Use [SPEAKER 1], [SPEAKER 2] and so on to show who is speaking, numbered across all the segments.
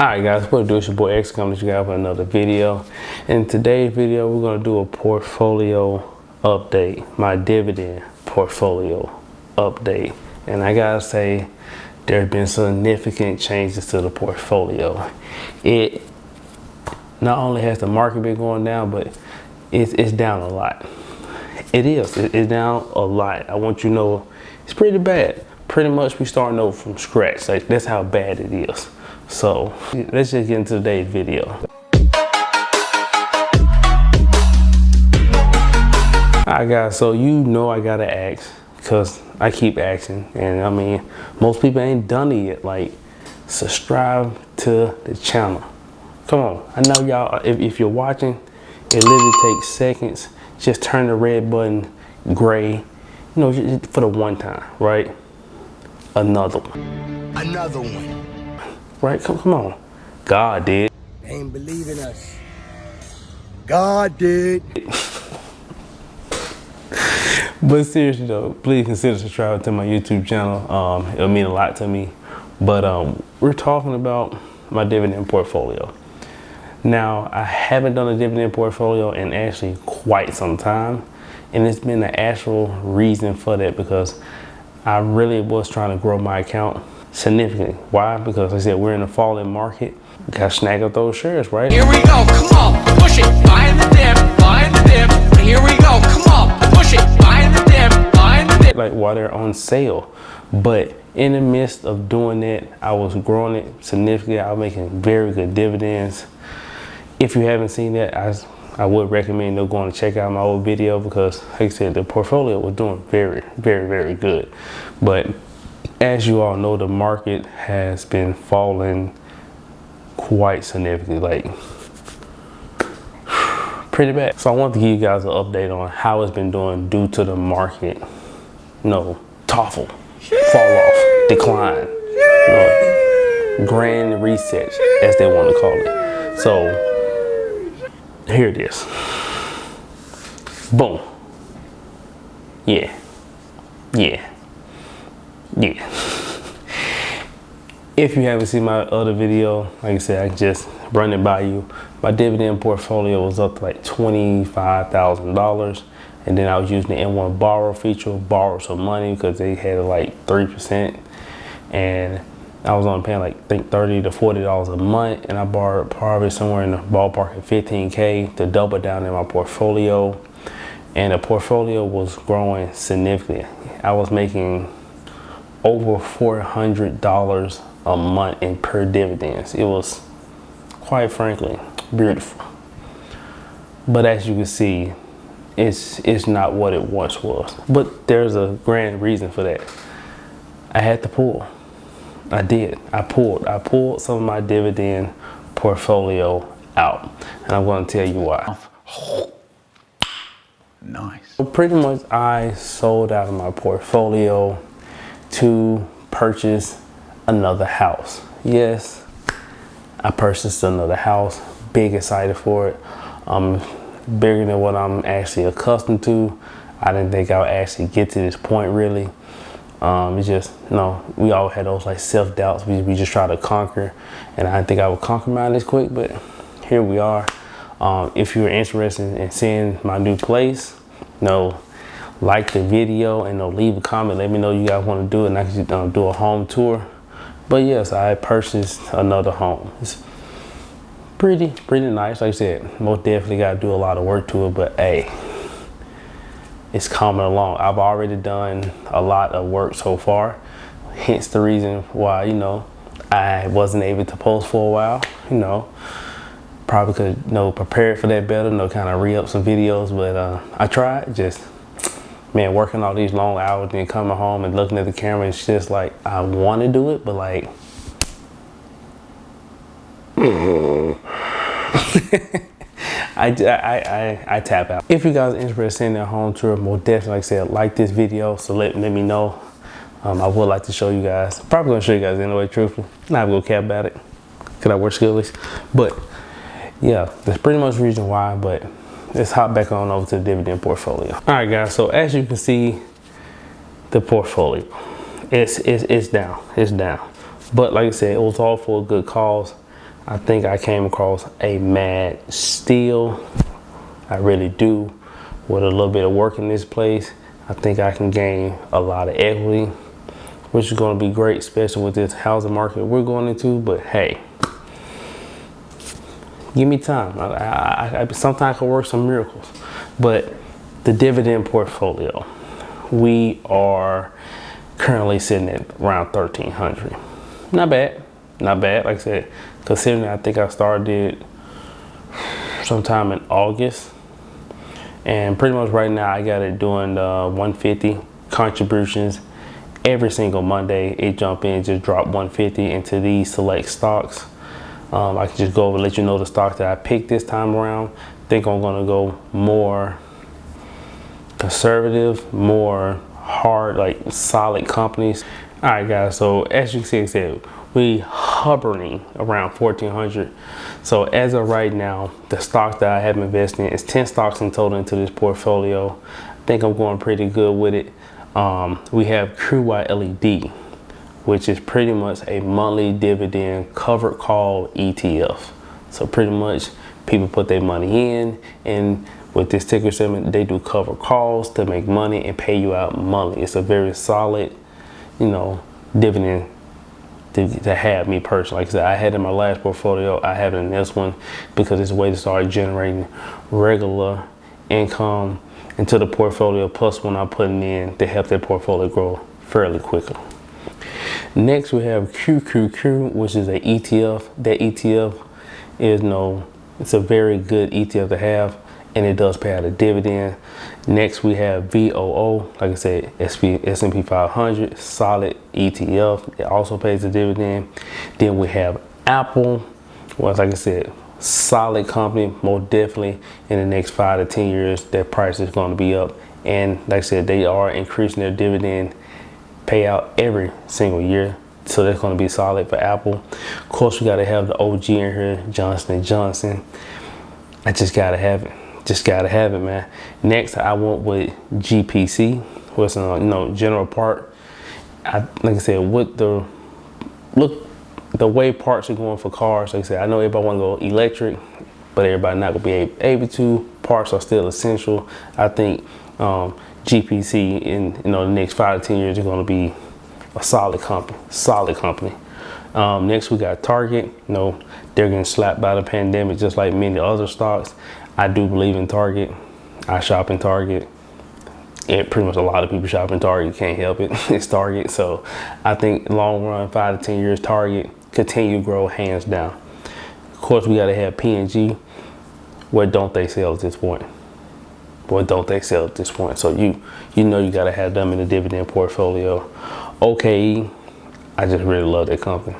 [SPEAKER 1] Alright guys, what to do? It's your boy X coming to you guys with another video. In today's video, we're going to do a portfolio update, my dividend portfolio update. And I gotta say, there's been significant changes to the portfolio. It not only has the market been going down, but it's down a lot. It's down a lot. I want you to know it's pretty bad. Pretty much we starting over from scratch. Like, that's how bad it is. So let's just get into today's video. Alright guys, so you know I gotta ask, because I keep asking, and I mean, most people ain't done it yet. Like, subscribe to the channel. Come on, I know y'all, if you're watching, it literally takes seconds. Just turn the red button gray, you know, just for the one time, right? Another one. Right, come on. God did.
[SPEAKER 2] They ain't believe in us. God did.
[SPEAKER 1] But seriously though, please consider subscribing to my YouTube channel. It'll mean a lot to me. But we're talking about my dividend portfolio. Now, I haven't done a dividend portfolio in actually quite some time. And it's been an actual reason for that, because I really was trying to grow my account significantly. Why? Because like I said, we're in a falling market. We gotta snag up those shares, right?
[SPEAKER 3] Here we go, come on, push it, buying the dip, buying the dip. Here we go, come on, push it, buying the dip, buying the dip.
[SPEAKER 1] Like while they're on sale. But in the midst of doing that, I was growing it significantly. I was making very good dividends. If you haven't seen that, I would recommend you going to check out my old video, because like I said, the portfolio was doing very good. But as you all know, the market has been falling quite significantly, like pretty bad. So I want to give you guys an update on how it's been doing due to the market, topple, fall off, decline, grand reset, as they want to call it. So here it is. Boom. Yeah. If you haven't seen my other video, like I said, I just run it by you. My dividend portfolio was up to like $25,000, and then I was using the M1 borrow feature, borrow some money, because they had like 3%, and I was only paying like I think $30 to $40 a month, and I borrowed probably somewhere in the ballpark of 15K to double down in my portfolio. And the portfolio was growing significantly. I was making over $400 a month in per dividends. It was, quite frankly, beautiful. But as you can see, it's not what it once was. But there's a grand reason for that. I had to pull. I did. I pulled some of my dividend portfolio out, and I'm going to tell you why.
[SPEAKER 3] Nice.
[SPEAKER 1] So pretty much I sold out of my portfolio to purchase another house. Yes, I purchased another house. Big excited for it. Bigger than what I'm actually accustomed to. I didn't think I would actually get to this point, really. It's just, we all had those like self-doubts we just try to conquer, and I didn't think I would conquer mine this quick, but here we are. If you're interested in seeing my new place, like the video and leave a comment. Let me know you guys want to do it, and I can do a home tour. But yes, I purchased another home. It's pretty nice. Like I said, most definitely got to do a lot of work to it, but hey, it's coming along. I've already done a lot of work so far. Hence the reason why, I wasn't able to post for a while, probably could, prepare for that better, kind of re-up some videos, but I tried. Just, man, working all these long hours and coming home and looking at the camera, it's just like, I want to do it, but like, I tap out. If you guys are interested in seeing that home tour, more definitely, like I said, like this video, so let me know. I would like to show you guys. Probably gonna show you guys anyway, truthfully. Not gonna cap about it, cause I work skillless. But yeah, that's pretty much the reason why. But let's hop back on over to the dividend portfolio. All right, guys. So as you can see, the portfolio, it's down. But like I said, it was all for a good cause. I think I came across a mad steal. I really do. With a little bit of work in this place, I think I can gain a lot of equity, which is going to be great, especially with this housing market we're going into. But hey, give me time. I sometimes I can work some miracles. But the dividend portfolio, we are currently sitting at around 1,300. Not bad, not bad. Like I said, considering I think I started sometime in August, and pretty much right now I got it doing 150 contributions every single Monday. It jump in, just drop 150 into these select stocks. I can just go over and let you know the stocks that I picked this time around. Think I'm gonna go more conservative, more hard, like solid companies. All right, guys, so as you can see, I said, we hovering around 1,400. So as of right now, the stocks that I have invested in is 10 stocks in total into this portfolio. I think I'm going pretty good with it. We have Crude LED, which is pretty much a monthly dividend covered call ETF. So pretty much people put their money in, and with this ticker segment, they do cover calls to make money and pay you out monthly. It's a very solid, dividend to have, me personally. Like I said, I had in my last portfolio, I have it in this one because it's a way to start generating regular income into the portfolio, plus when I'm putting in to help that portfolio grow fairly quickly. Next, we have QQQ, which is an ETF. That ETF is it's a very good ETF to have, and it does pay out a dividend. Next, we have VOO, like I said, S&P 500, solid ETF. It also pays a dividend. Then we have Apple, well, like I said, solid company. Most definitely in the next 5 to 10 years, their price is going to be up. And like I said, they are increasing their dividend payout every single year. So that's going to be solid for Apple. Of course, we got to have the OG in here, Johnson & Johnson. I just got to have it. Just gotta have it, man. Next, I went with GPC, what's general part. Like I said, with the way parts are going for cars. Like I said, I know everybody want to go electric, but everybody not gonna be able to. Parts are still essential. I think GPC in the next 5 to 10 years is gonna be a solid company. Solid company. Next, we got Target. They're getting slapped by the pandemic, just like many other stocks. I do believe in Target. I shop in Target. And pretty much a lot of people shop in Target. Can't help it. It's Target. So I think long run, 5 to 10 years, Target continue to grow hands down. Of course, we got to have P&G. What don't they sell at this point? What don't they sell at this point? So you got to have them in the dividend portfolio. OKE, I just really love that company.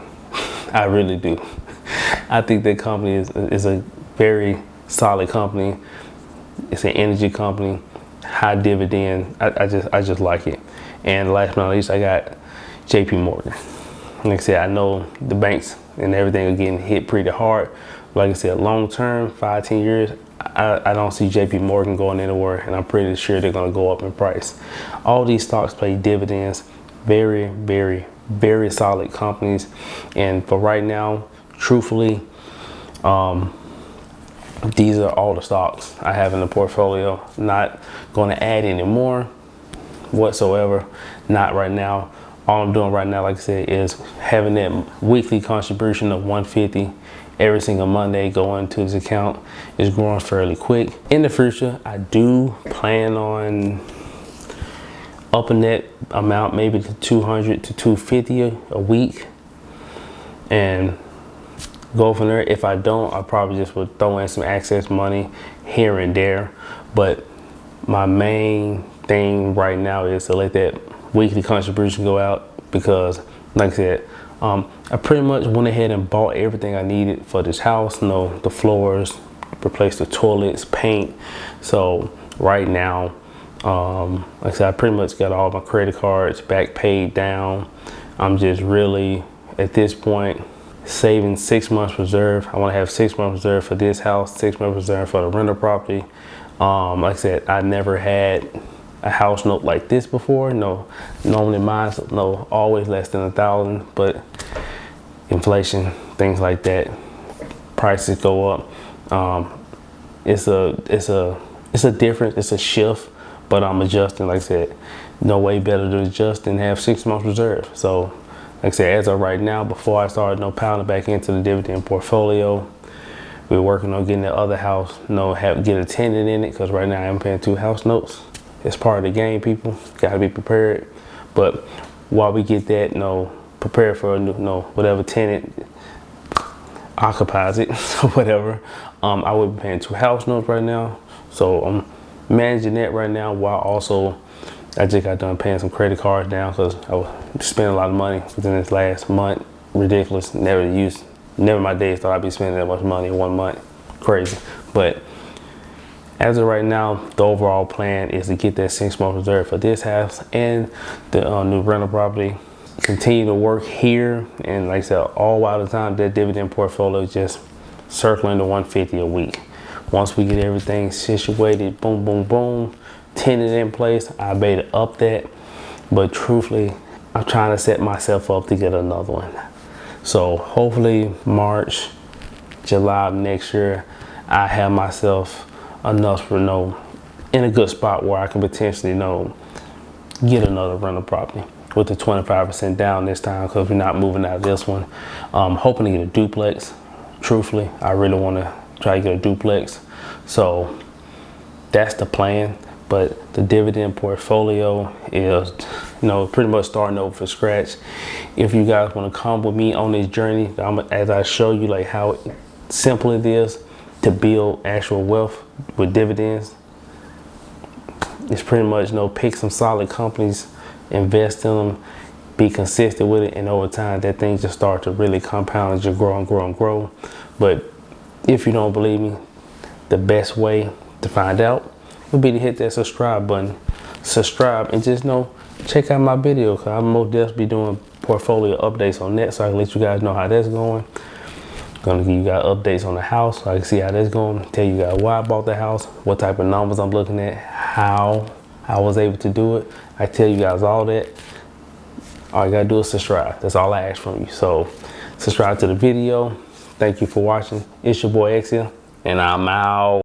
[SPEAKER 1] I really do. I think that company is a very solid company. It's an energy company, high dividend. I just like it. And last but not least, I got JP Morgan. Like I said, I know the banks and everything are getting hit pretty hard. Like I said, long term, 5, 10 years, I don't see JP Morgan going anywhere, and I'm pretty sure they're gonna go up in price. All these stocks pay dividends. Very, very, very solid companies. And for right now, truthfully, these are all the stocks I have in the portfolio. Not going to add any more whatsoever. Not right now. All I'm doing right now, like I said, is having that weekly contribution of 150 every single Monday going to this account. Is growing fairly quick. In the future, I do plan on upping that amount maybe to 200 to 250 a week, and go from there. If I don't, I probably just would throw in some access money here and there. But my main thing right now is to let that weekly contribution go out, because like I said, I pretty much went ahead and bought everything I needed for this house. The floors, replace the toilets, paint. So right now, like I said, I pretty much got all my credit cards back paid down. I'm just really at this point saving 6 months reserve. I want to have 6 months reserve for this house, 6 months reserve for the rental property. Like I said, I never had a house note like this before. Normally mine's always less than 1,000, but inflation, things like that, prices go up. It's a difference, it's a shift, but I'm adjusting. Like I said, no way better to adjust than have 6 months reserve. So like I said, as of right now, before I started pounding back into the dividend portfolio, we're working on getting the other house, get a tenant in it, because right now I'm paying 2 house notes. It's part of the game, people. Gotta be prepared. But while we get that, prepare for a new, whatever tenant occupies it, or whatever, I would be paying 2 house notes right now. So I'm managing that right now, while also I just got done paying some credit cards down, because I was spending a lot of money within this last month. Ridiculous. Never my days thought I'd be spending that much money in 1 month. Crazy. But as of right now, the overall plan is to get that 6 month reserve for this house and the new rental property. Continue to work here, and like I said, all while the time that dividend portfolio is just circling to 150 a week. Once we get everything situated, boom, boom, boom, tenant in place, I may up that. But truthfully, I'm trying to set myself up to get another one. So hopefully March, July of next year, I have myself enough for in a good spot where I can potentially get another rental property with the 25% down this time, because we're not moving out of this one. Hoping to get a duplex. Truthfully, I really want to try to get a duplex. So that's the plan. But the dividend portfolio is, pretty much starting over from scratch. If you guys want to come with me on this journey, as I show you like how simple it is to build actual wealth with dividends, it's pretty much pick some solid companies, invest in them, be consistent with it, and over time that thing just start to really compound and just grow and grow and grow. But if you don't believe me, the best way to find out would be to hit that subscribe button. Subscribe and just check out my video, because I'm most definitely be doing portfolio updates on that, so I can let you guys know how that's going. Gonna give you guys updates on the house, so I can see how that's going, tell you guys why I bought the house, what type of numbers I'm looking at, how I was able to do it. I tell you guys all that. All you gotta do is subscribe. That's all I ask from you. So subscribe to the video. Thank you for watching. It's your boy X here, and I'm out.